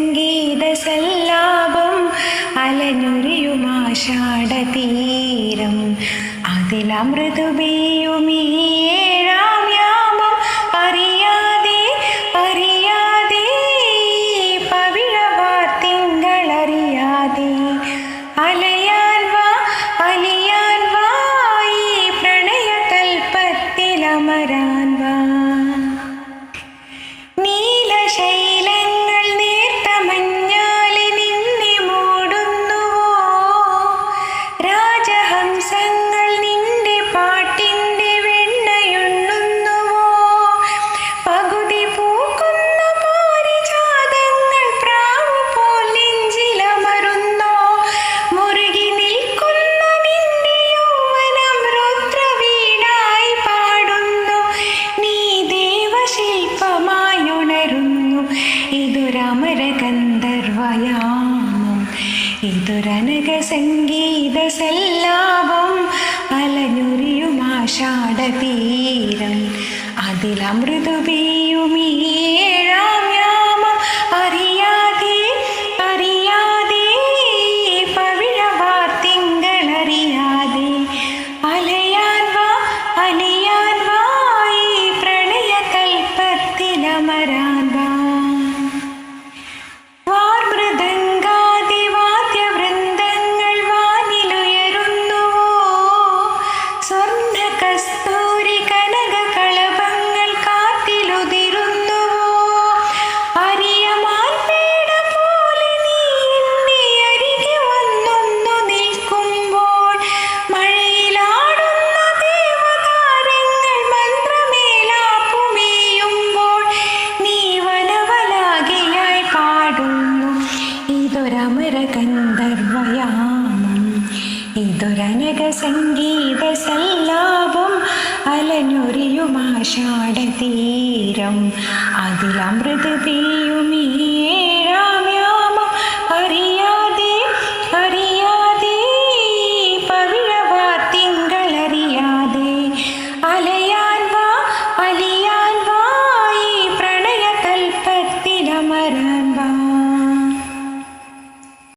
സംഗീത സല്ലാപം അലഞ്ഞുരിയുമാഷാഢതീരം അതിലമൃതു പെയ്യുമീ ഏഴാം യാമം അറിയാതെ അറിയാതെ പവിഴവാർ തിങ്കളറിയാതെ അലയാൻ വാ അലിയാൻ വാ ഈ പ്രണയതൽപ്പത്തിലമരാൻ വാ. നീലശൈലങ്ങൾ നേർത്ത മഞ്ഞാലെ നിന്നെ മൂടുന്നുവോ, രാജഹംസങ്ങൾ നിന്റെ പാട്ടിൻ്റെ വെണ്ണയുണ്ണുന്നുവോ, പകുതി പൂക്കുന്ന പാരിജാതങ്ങൾ പ്രാവ് പോൽ നെഞ്ചിലമരുന്നോ, മുറുകി നിൽക്കുന്ന നിന്റെ യൗവനം രുദ്രവീണായി പാടുന്നു, നീ ദേവശില്പമായുണരുന്നു. ഇതൊരമര ഗന്ധർവയാമം, ഇതൊരനഘ സംഗീത സല്ലാപം അലഞ്ഞുരിയുമാഷാഢതീരം അതിലമൃതു പെയ്യുമീ ഏഴാം യാമം അറിയാതെ അറിയാതെ പവിഴവാർ തിങ്കളറിയാതെ അലയാൻ വാ അലിയാൻ വാ ഈ പ്രണയതൽപ്പത്തിലമരാൻ വാ. വാർമൃദംഗാദിവാദ്യവൃന്ദങ്ങൾ വാനിലുയരുന്നുവോ, സ്വർണ്ണ കസ്തൂരി കനക കളഭങ്ങൾ കാറ്റിലുതിരുന്നുവോ, അരിയമാൻ പേട പോലെ നീ എന്നെ അരികെ വന്നൊന്നു നിൽക്കുമ്പോൾ, മഴയിലാടുന്ന ദേവതാരങ്ങൾ മന്ത്രമേലാപ്പുമേയുമ്പോൾ, നീ വനവലാകയായി പാടുന്നു. ഇതൊരമര ഗന്ധർവയാമം, ഇതൊരനഘ സംഗീത സല്ലാപം അലഞ്ഞുരിയുമാഷാഢതീരം അതിലമൃതു പെയ്യുമീ